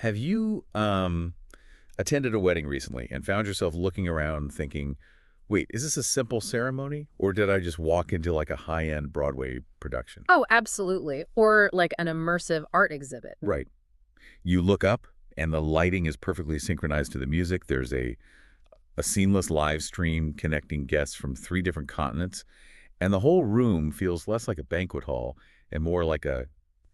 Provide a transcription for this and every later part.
Have you attended a wedding recently and found yourself looking around thinking, wait, is this a simple ceremony? Or did I just walk into like a high-end Broadway production? Oh, absolutely. Or like an immersive art exhibit. Right. You look up and the lighting is perfectly synchronized to the music. There's a seamless live stream connecting guests from 3 different continents. And the whole room feels less like a banquet hall and more like a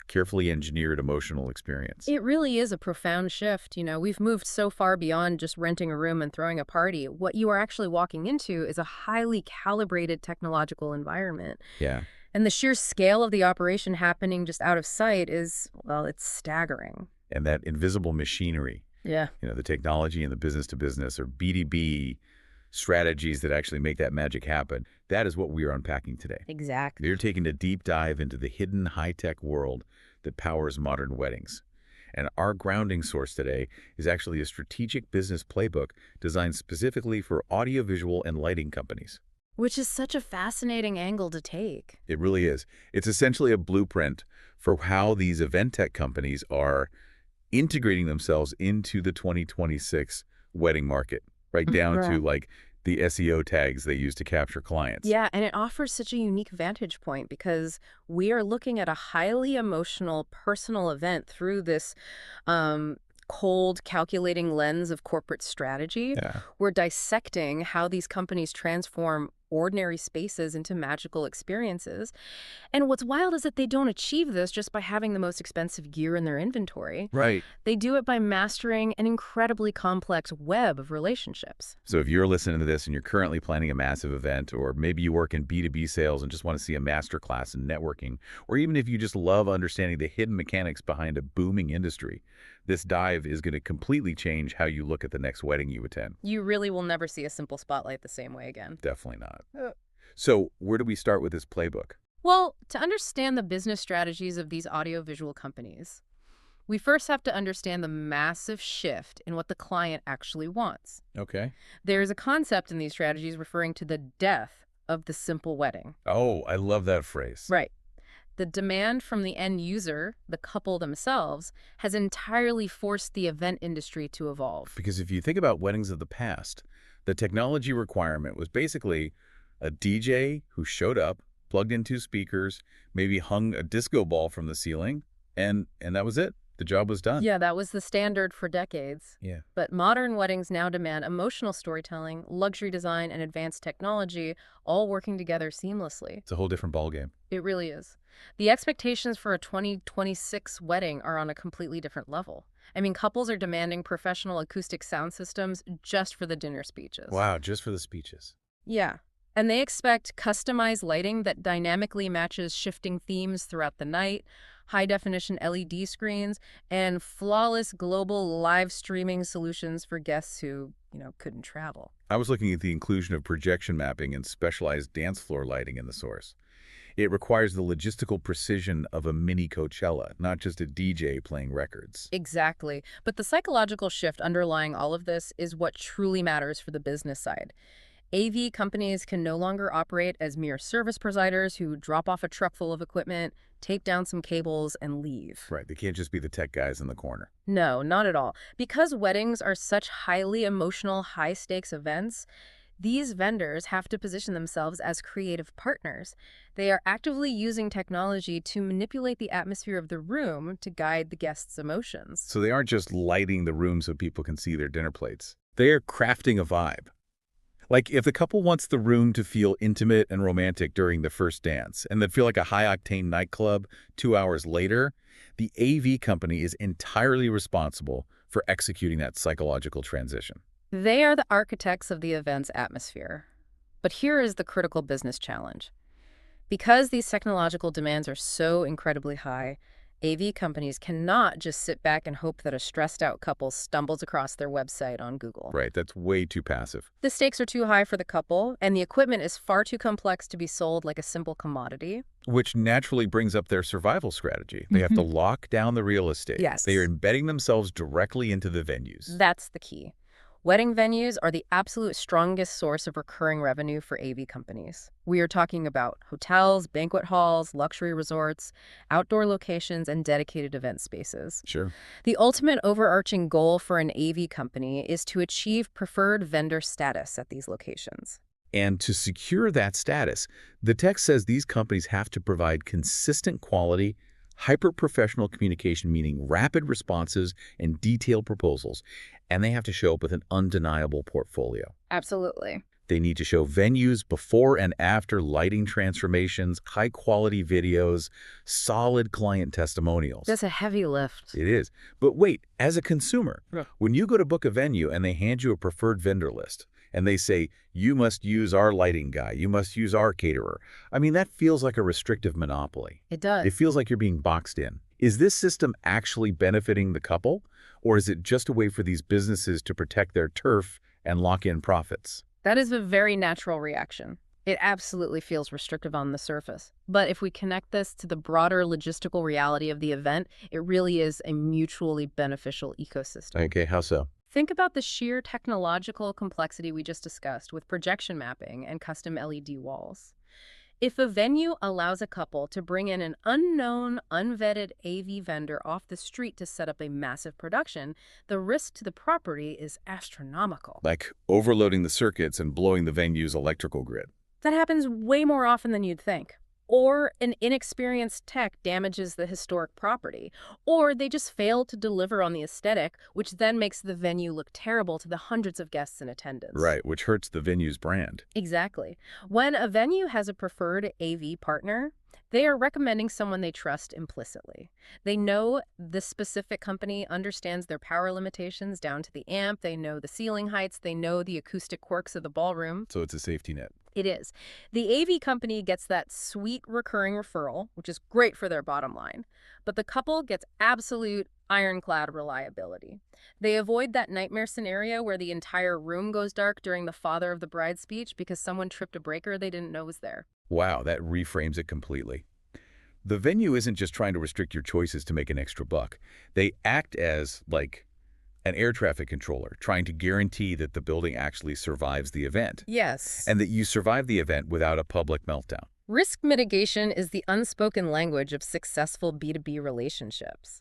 carefully engineered emotional experience. It really is a profound shift. We've moved so far beyond just renting a room and throwing a party. What you are actually walking into is a highly calibrated technological environment. Yeah. And the sheer scale of the operation happening just out of sight is, well, it's staggering. And that invisible machinery, Yeah. the technology and the business to business or B2B strategies that actually make that magic happen. That is what we are unpacking today. Exactly. You're taking a deep dive into the hidden high-tech world that powers modern weddings. And our grounding source today is actually a strategic business playbook designed specifically for audiovisual and lighting companies. Which is such a fascinating angle to take. It really is. It's essentially a blueprint for how these event tech companies are integrating themselves into the 2026 wedding market, right down to Right. like the SEO tags they use to capture clients. Yeah, and it offers such a unique vantage point because we are looking at a highly emotional, personal event through this cold, calculating lens of corporate strategy. Yeah. We're dissecting how these companies transform ordinary spaces into magical experiences. And what's wild is that they don't achieve this just by having the most expensive gear in their inventory. Right. They do it by mastering an incredibly complex web of relationships. So if you're listening to this and you're currently planning a massive event, or maybe you work in B2B sales and just want to see a masterclass in networking, or even if you just love understanding the hidden mechanics behind a booming industry, this dive is going to completely change how you look at the next wedding you attend. You really will never see a simple spotlight the same way again. Definitely not. Uh, So where do we start with this playbook? Well, to understand the business strategies of these audiovisual companies, we first have to understand the massive shift in what the client actually wants. Okay. There is a concept in these strategies referring to the death of the simple wedding. Oh, I love that phrase. Right. The demand from the end user, the couple themselves, has entirely forced the event industry to evolve. Because if you think about weddings of the past, the technology requirement was basically a DJ who showed up, plugged in 2 speakers, maybe hung a disco ball from the ceiling, and that was it. The job was done. Yeah, that was the standard for decades. Yeah. But modern weddings now demand emotional storytelling, luxury design, and advanced technology all working together seamlessly. It's a whole different ballgame. It really is. The expectations for a 2026 wedding are on a completely different level. I mean, couples are demanding professional acoustic sound systems just for the dinner speeches. Wow, just for the speeches. Yeah. And they expect customized lighting that dynamically matches shifting themes throughout the night, high-definition LED screens, and flawless global live streaming solutions for guests who, couldn't travel. I was looking at the inclusion of projection mapping and specialized dance floor lighting in the source. It requires the logistical precision of a mini Coachella, not just a DJ playing records. Exactly. But the psychological shift underlying all of this is what truly matters for the business side. AV companies can no longer operate as mere service providers who drop off a truck full of equipment, tape down some cables, and leave. Right, they can't just be the tech guys in the corner. No, not at all. Because weddings are such highly emotional, high-stakes events, these vendors have to position themselves as creative partners. They are actively using technology to manipulate the atmosphere of the room to guide the guests' emotions. So they aren't just lighting the room so people can see their dinner plates. They are crafting a vibe. Like if the couple wants the room to feel intimate and romantic during the first dance and then feel like a high-octane nightclub 2 hours later, the AV company is entirely responsible for executing that psychological transition. They are the architects of the event's atmosphere. But here is the critical business challenge. Because these technological demands are so incredibly high, AV companies cannot just sit back and hope that a stressed-out couple stumbles across their website on Google. Right, that's way too passive. The stakes are too high for the couple, and the equipment is far too complex to be sold like a simple commodity. Which naturally brings up their survival strategy. They have to lock down the real estate. Yes. They are embedding themselves directly into the venues. That's the key. Wedding venues are the absolute strongest source of recurring revenue for AV companies. We are talking about hotels, banquet halls, luxury resorts, outdoor locations, and dedicated event spaces. Sure. The ultimate overarching goal for an AV company is to achieve preferred vendor status at these locations. And to secure that status, the text says these companies have to provide consistent quality, hyper-professional communication, meaning rapid responses and detailed proposals, and they have to show up with an undeniable portfolio. Absolutely. They need to show venues before and after lighting transformations, high-quality videos, solid client testimonials. That's a heavy lift. It is. But wait, as a consumer, Yeah. when you go to book a venue and they hand you a preferred vendor list, and they say, you must use our lighting guy, you must use our caterer, I mean, that feels like a restrictive monopoly. It does. It feels like you're being boxed in. Is this system actually benefiting the couple, or is it just a way for these businesses to protect their turf and lock in profits? That is a very natural reaction. It absolutely feels restrictive on the surface. But if we connect this to the broader logistical reality of the event, it really is a mutually beneficial ecosystem. Okay, how so? Think about the sheer technological complexity we just discussed with projection mapping and custom LED walls. If a venue allows a couple to bring in an unknown, unvetted AV vendor off the street to set up a massive production, the risk to the property is astronomical. Like overloading the circuits and blowing the venue's electrical grid. That happens way more often than you'd think. Or an inexperienced tech damages the historic property. Or they just fail to deliver on the aesthetic, which then makes the venue look terrible to the hundreds of guests in attendance. Right, which hurts the venue's brand. Exactly. When a venue has a preferred AV partner, they are recommending someone they trust implicitly. They know the specific company understands their power limitations down to the amp, they know the ceiling heights, they know the acoustic quirks of the ballroom. So it's a safety net. It is. The AV company gets that sweet recurring referral, which is great for their bottom line. But the couple gets absolute ironclad reliability. They avoid that nightmare scenario where the entire room goes dark during the father of the bride speech because someone tripped a breaker they didn't know was there. Wow, that reframes it completely. The venue isn't just trying to restrict your choices to make an extra buck. They act as, like, an air traffic controller, trying to guarantee that the building actually survives the event. Yes. And that you survive the event without a public meltdown. Risk mitigation is the unspoken language of successful B2B relationships.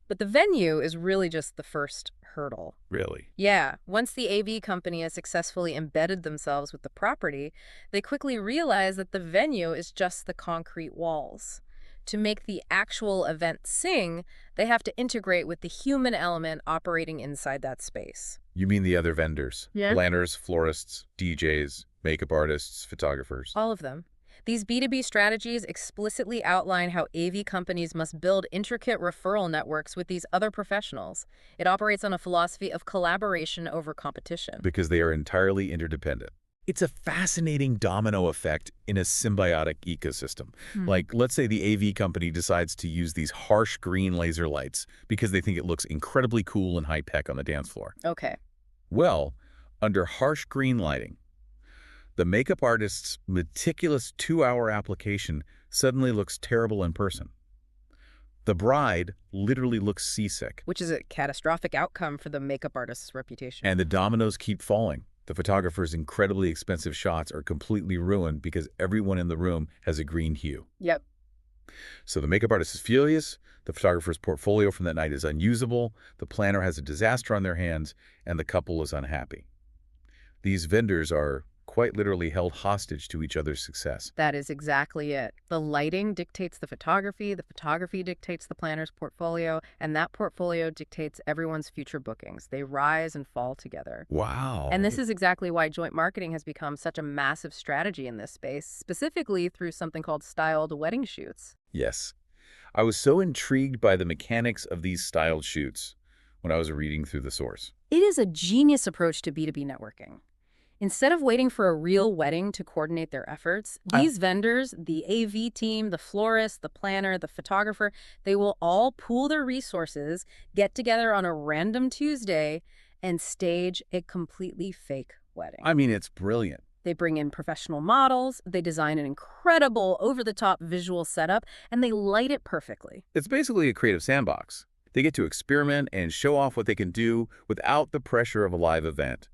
But the venue is really just the first hurdle. Really? Yeah, once the AV company has successfully embedded themselves with the property, they quickly realize that the venue is just the concrete walls. To make the actual event sing, they have to integrate with the human element operating inside that space. You mean the other vendors? Yeah. Planners, florists, DJs, makeup artists, photographers. All of them. These B2B strategies explicitly outline how AV companies must build intricate referral networks with these other professionals. It operates on a philosophy of collaboration over competition. Because they are entirely interdependent. It's a fascinating domino effect in a symbiotic ecosystem. Like, let's say the AV company decides to use these harsh green laser lights because they think it looks incredibly cool and high-tech on the dance floor. Okay. Well, under harsh green lighting, the makeup artist's meticulous 2-hour application suddenly looks terrible in person. The bride literally looks seasick. Which is a catastrophic outcome for the makeup artist's reputation. And the dominoes keep falling. The photographer's incredibly expensive shots are completely ruined because everyone in the room has a green hue. Yep. So the makeup artist is furious, the photographer's portfolio from that night is unusable, the planner has a disaster on their hands, and the couple is unhappy. These vendors are quite literally held hostage to each other's success. That is exactly it. The lighting dictates the photography dictates the planner's portfolio, and that portfolio dictates everyone's future bookings. They rise and fall together. Wow. And this is exactly why joint marketing has become such a massive strategy in this space, specifically through something called styled wedding shoots. Yes. I was so intrigued by the mechanics of these styled shoots when I was reading through the source. It is a genius approach to B2B networking. Instead of waiting for a real wedding to coordinate their efforts, these vendors, the AV team, the florist, the planner, the photographer, they will all pool their resources, get together on a random Tuesday, and stage a completely fake wedding. I mean, it's brilliant. They bring in professional models, they design an incredible over-the-top visual setup, and they light it perfectly. It's basically a creative sandbox. They get to experiment and show off what they can do without the pressure of a live event.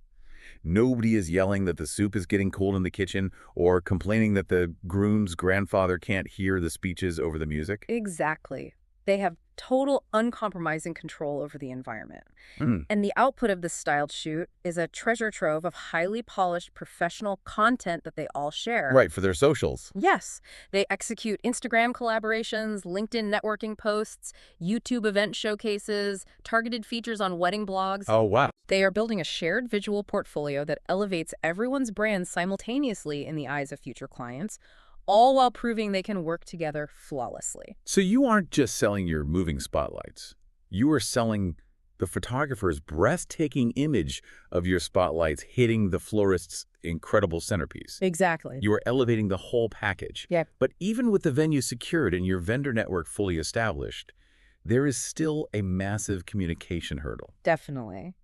Nobody is yelling that the soup is getting cold in the kitchen or complaining that the groom's grandfather can't hear the speeches over the music. Exactly. They have total uncompromising control over the environment. Mm. And the output of this styled shoot is a treasure trove of highly polished professional content that they all share. Right, for their socials. Yes, they execute Instagram collaborations, LinkedIn networking posts, YouTube event showcases, targeted features on wedding blogs. Oh, wow. They are building a shared visual portfolio that elevates everyone's brand simultaneously in the eyes of future clients, all while proving they can work together flawlessly. So you aren't just selling your moving spotlights. You are selling the photographer's breathtaking image of your spotlights hitting the florist's incredible centerpiece. Exactly. You are elevating the whole package. Yeah, But even with the venue secured and your vendor network fully established, there is still a massive communication hurdle. definitely.